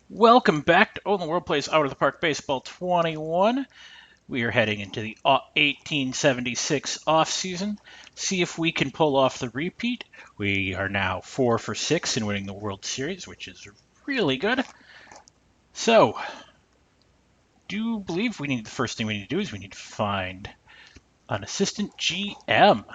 Welcome back to Oh the World Plays Out of the Park Baseball 21. We are heading into the 1876 offseason. See if we can pull off the repeat. We are now 4 for 6 in winning the World Series, which is really good. So, do believe the first thing we need to do is we need to find an assistant GM.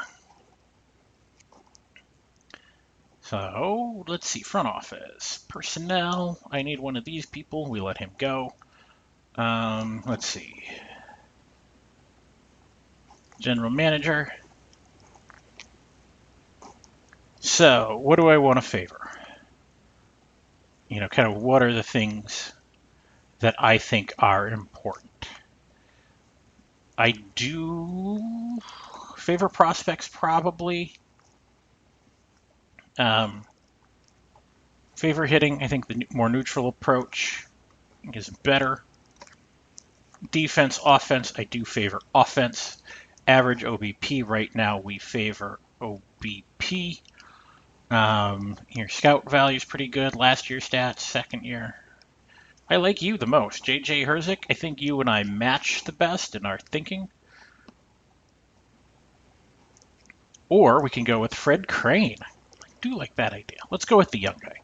So, let's see, front office, personnel. I need one of these people. We let him go. Let's see. General manager. So, what do I want to favor? Kind of what are the things that I think are important? I do favor prospects probably. Favor hitting, I think the more neutral approach is better. Defense, offense, I do favor offense. Average OBP right now, we favor OBP. Your scout value is pretty good. Last year's stats, second year. I like you the most. JJ Herzik, I think you and I match the best in our thinking. Or we can go with Fred Crane. I do like that idea. Let's go with the young guy.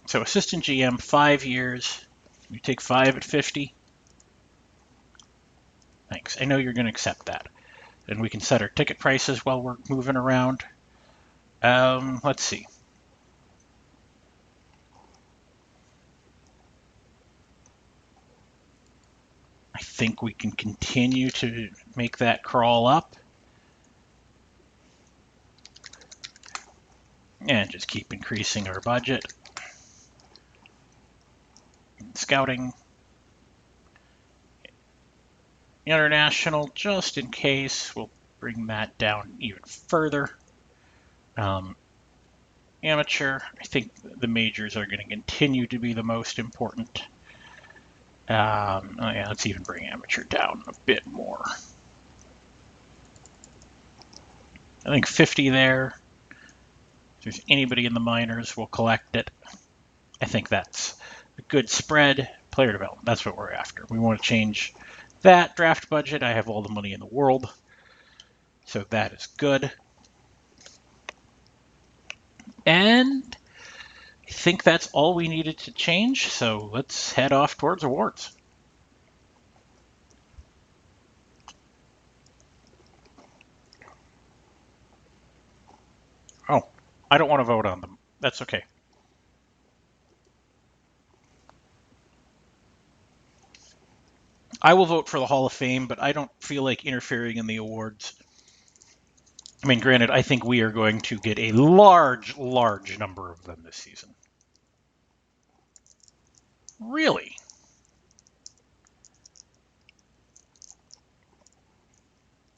So assistant GM, 5 years. You take 5 at 50. Thanks. I know you're going to accept that. And we can set our ticket prices while we're moving around. Let's see. I think we can continue to make that crawl up. And just keep increasing our budget. Scouting. International, just in case, we'll bring that down even further. Amateur, I think the majors are going to continue to be the most important. Yeah, let's even bring amateur down a bit more. I think 50 there. If there's anybody in the minors, we'll collect it. I think that's a good spread. Player development, that's what we're after. We want to change that draft budget. I have all the money in the world, so that is good. And I think that's all we needed to change, so let's head off towards awards. Oh, I don't want to vote on them. That's okay. I will vote for the Hall of Fame, but I don't feel like interfering in the awards. I mean, granted, I think we are going to get a large, large number of them this season. Really?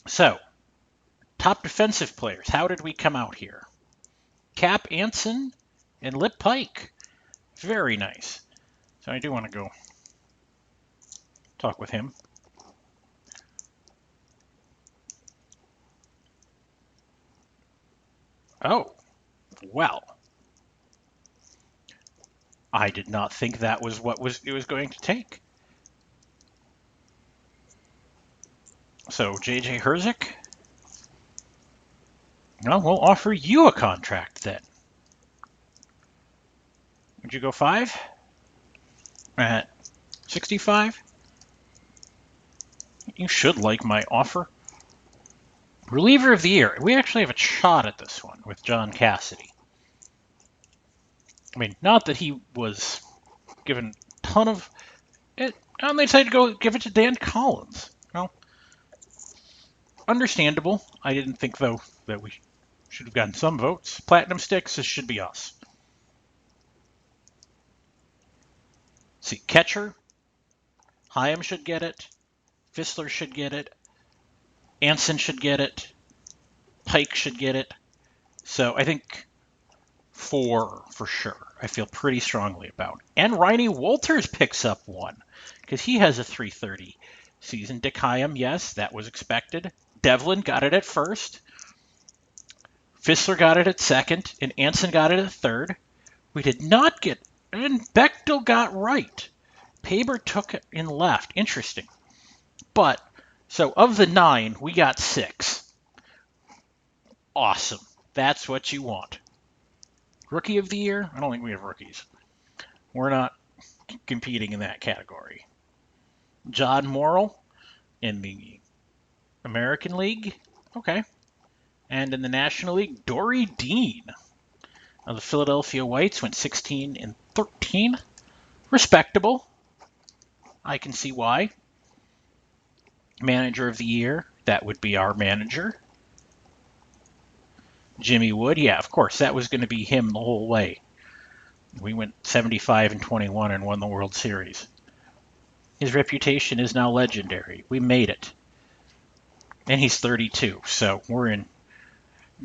So, top defensive players. How did we come out here? Cap Anson and Lip Pike. Very nice. So I do want to go talk with him. Oh, well. I did not think that was what it was going to take. So JJ Herzik. Well, we'll offer you a contract then. Would you go 5? At 65? You should like my offer. Reliever of the year. We actually have a shot at this one with John Cassidy. I mean, not that he was given a ton of it, and they decided to go give it to Dan Collins. Well, understandable. I didn't think, though, that we should have gotten some votes. Platinum Sticks, this should be us. See, catcher, Hyam should get it. Fissler should get it. Anson should get it. Pike should get it. So I think 4 for sure. I feel pretty strongly about. And Riney Walters picks up 1 because he has a 330 season. Dick Hyam, yes, that was expected. Devlin got it at first. Fissler got it at second, and Anson got it at third. We did not get, and Bechtel got right. Paber took it in left. Interesting. But, so of the 9, we got 6. Awesome. That's what you want. Rookie of the year? I don't think we have rookies. We're not competing in that category. John Morrill in the American League. Okay. And in the National League, Dory Dean of the Philadelphia Whites went 16 and 13. Respectable. I can see why. Manager of the year, that would be our manager. Jimmy Wood, yeah, of course, that was going to be him the whole way. We went 75 and 21 and won the World Series. His reputation is now legendary. We made it. And he's 32, so we're in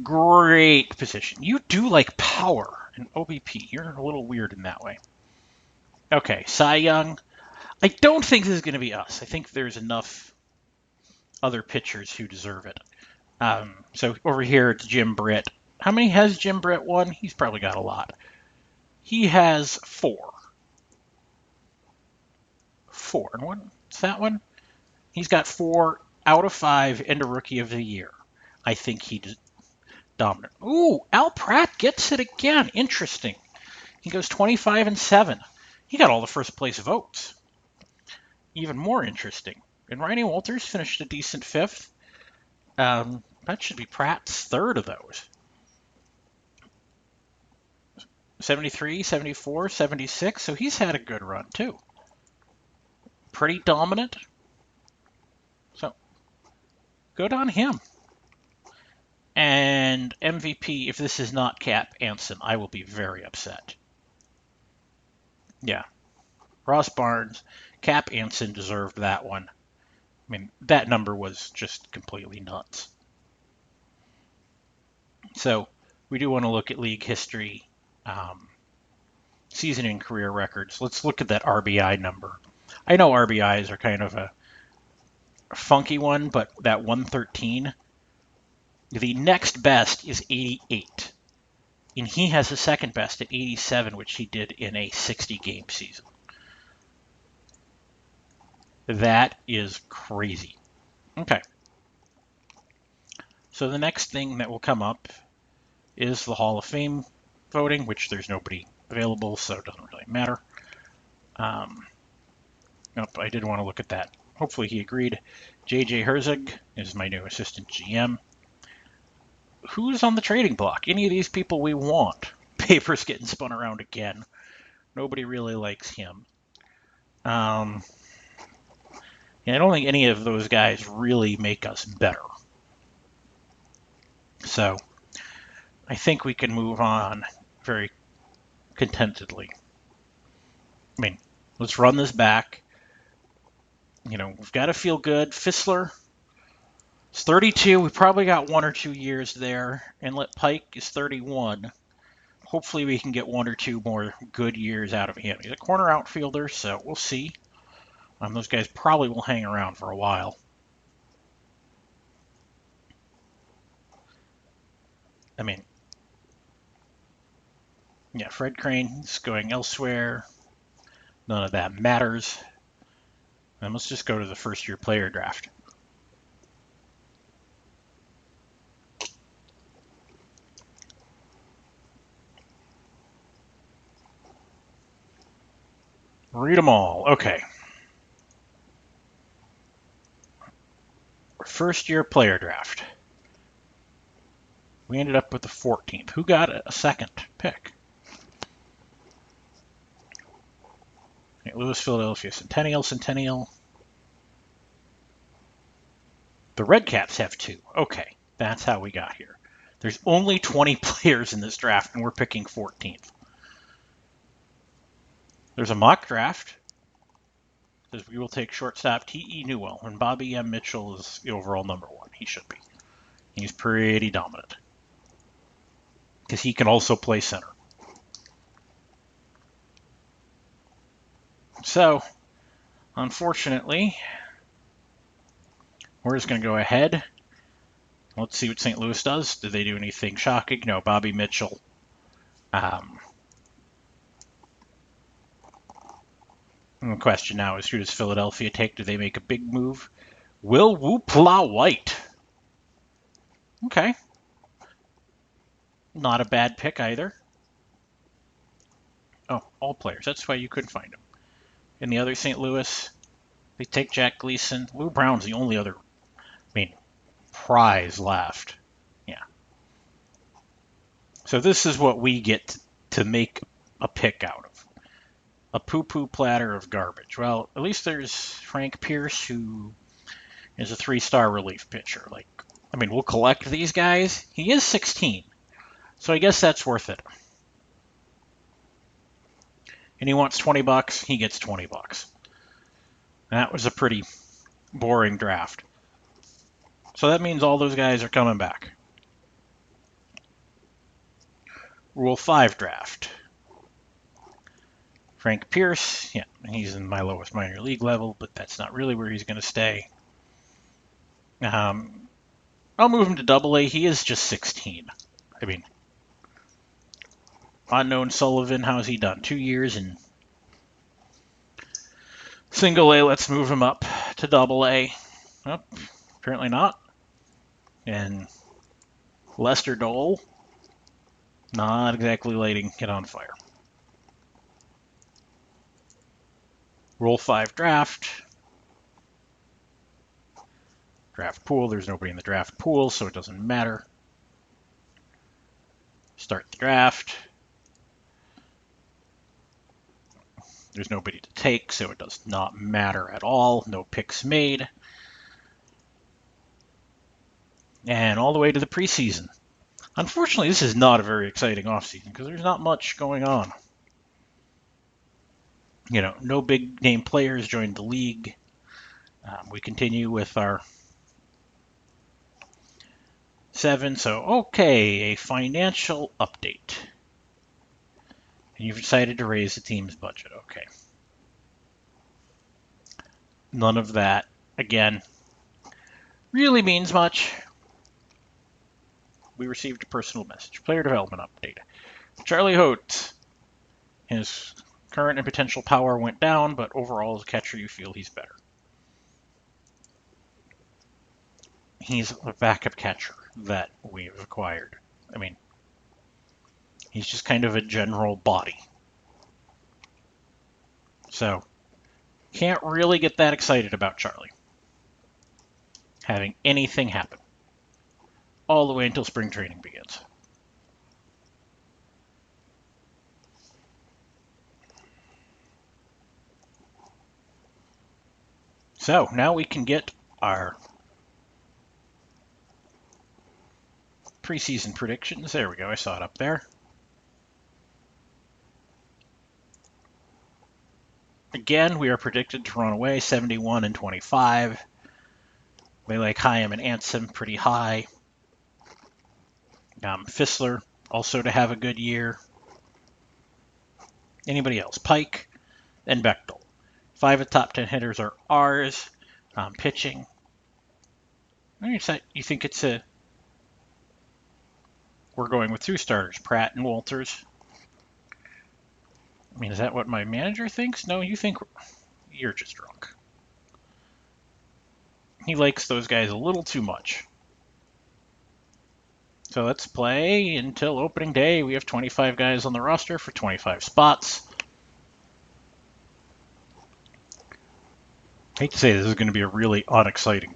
great position. You do like power and OBP. You're a little weird in that way. Okay, Cy Young. I don't think this is going to be us. I think there's enough other pitchers who deserve it. So over here, it's Jim Britt. How many has Jim Britt won? He's probably got a lot. He has 4. 4. And what's that one? He's got 4 out of 5 and a Rookie of the Year. I think he's dominant. Ooh, Al Pratt gets it again. Interesting. He goes 25 and 7. He got all the first place votes. Even more interesting. And Ronnie Walters finished a decent 5th. That should be Pratt's 3rd of those. 73, 74, 76. So he's had a good run too. Pretty dominant. So good on him. And MVP, if this is not Cap Anson, I will be very upset. Yeah. Ross Barnes, Cap Anson deserved that one. I mean, that number was just completely nuts. So we do want to look at league history, season and career records. Let's look at that RBI number. I know RBIs are kind of a funky one, but that 113, the next best is 88. And he has the second best at 87, which he did in a 60-game season. That is crazy. Okay. So the next thing that will come up is the Hall of Fame voting, which there's nobody available, so it doesn't really matter. Nope, I did want to look at that. Hopefully he agreed. JJ Herzog is my new assistant GM. Who's on the trading block? Any of these people we want. Paper's getting spun around again. Nobody really likes him. Yeah, I don't think any of those guys really make us better. So I think we can move on very contentedly. I mean, let's run this back. You know, we've got to feel good. Fissler is 32. We probably got 1 or 2 years there. Inlet Pike is 31. Hopefully we can get 1 or 2 more good years out of him. He's a corner outfielder, so we'll see. Those guys probably will hang around for a while. I mean, yeah, Fred Crane's going elsewhere. None of that matters. And let's just go to the first-year player draft. Read them all. Okay. First-year player draft. We ended up with the 14th. Who got a second pick? St. Louis, Philadelphia, Centennial. The Red Caps have 2. Okay, that's how we got here. There's only 20 players in this draft, and we're picking 14th. There's a mock draft. It says we will take shortstop T.E. Newell, and Bobby M. Mitchell is the overall number 1. He should be. He's pretty dominant. Because he can also play center. So, unfortunately, we're just going to go ahead Let's see what St. Louis does. Did they do anything shocking? No, Bobby Mitchell. The question now is, who does Philadelphia take? Do they make a big move? Will Whoopla White. Okay. Not a bad pick either. Oh, all players. That's why you couldn't find him. And the other St. Louis, they take Jack Gleason. Lou Brown's the only other, prize left. Yeah. So this is what we get to make a pick out of. A poo-poo platter of garbage. Well, at least there's Frank Pierce, who is a 3-star relief pitcher. We'll collect these guys. He is 16, so I guess that's worth it. And he wants $20. He gets $20. That was a pretty boring draft. So that means all those guys are coming back. Rule 5 draft. Frank Pierce, yeah, he's in my lowest minor league level, but that's not really where he's going to stay. I'll move him to Double-A. He is just 16. Unknown Sullivan, how's he done? 2 years in Single-A. Let's move him up to Double-A. Oh, apparently not. And Lester Dole, not exactly lighting it on fire. Rule 5 draft. Draft pool. There's nobody in the draft pool, so it doesn't matter. Start the draft. There's nobody to take, so it does not matter at all. No picks made. And all the way to the preseason. Unfortunately, this is not a very exciting offseason because there's not much going on. No big name players joined the league. We continue with our 7. So, okay, a financial update. And you've decided to raise the team's budget. Okay. None of that, again, really means much. We received a personal message. Player development update. Charlie Hote. His current and potential power went down, but overall as a catcher you feel he's better. He's a backup catcher that we've acquired. He's just kind of a general body. So, can't really get that excited about Charlie having anything happen all the way until spring training begins. So, now we can get our preseason predictions. There we go. I saw it up there. Again, we are predicted to run away 71 and 25. They like Chaim and Anson pretty high. Fissler also to have a good year. Anybody else? Pike and Bechtel. 5 of the top 10 hitters are ours. Pitching. You think it's we're going with 2 starters, Pratt and Walters. Is that what my manager thinks? No, you think you're just drunk. He likes those guys a little too much. So let's play until opening day. We have 25 guys on the roster for 25 spots. I hate to say this is going to be a really unexciting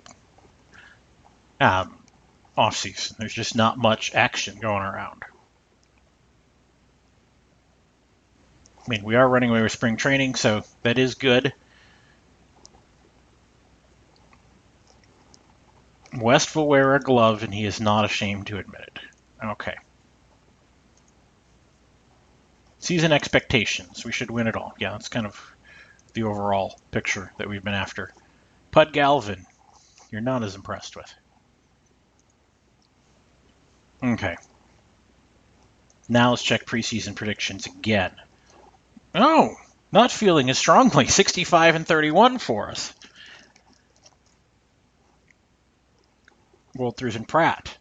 offseason. There's just not much action going around. We are running away with spring training, so that is good. West will wear a glove, and he is not ashamed to admit it. Okay. Season expectations. We should win it all. Yeah, that's kind of the overall picture that we've been after. Pud Galvin, you're not as impressed with. Okay. Now let's check preseason predictions again. Oh, not feeling as strongly. 65 and 31 for us. Walters and Pratt.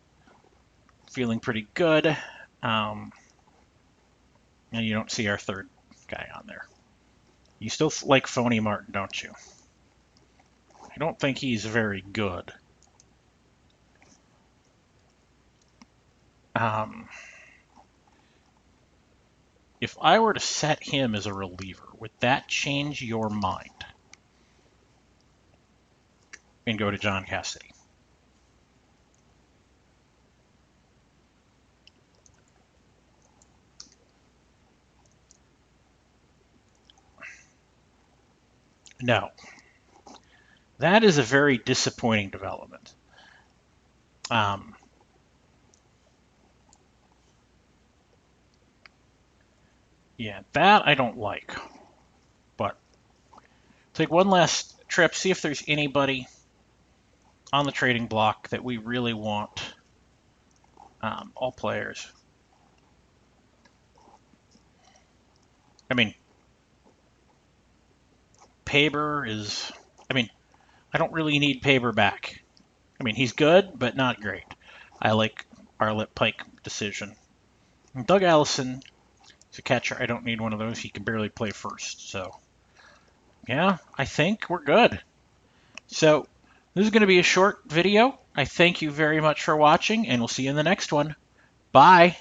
Feeling pretty good. And you don't see our third guy on there. You still like Phony Martin, don't you? I don't think he's very good. If I were to set him as a reliever, would that change your mind? And go to John Cassidy. No. That is a very disappointing development. Yeah, that I don't like. But take one last trip, see if there's anybody on the trading block that we really want. All players. I mean, Paber is... I mean, I don't really need Paber back. I mean, he's good, but not great. I like Arlett Pike decision. And Doug Allison is a catcher. I don't need one of those. He can barely play first. So, yeah, I think we're good. So, this is going to be a short video. I thank you very much for watching, and we'll see you in the next one. Bye.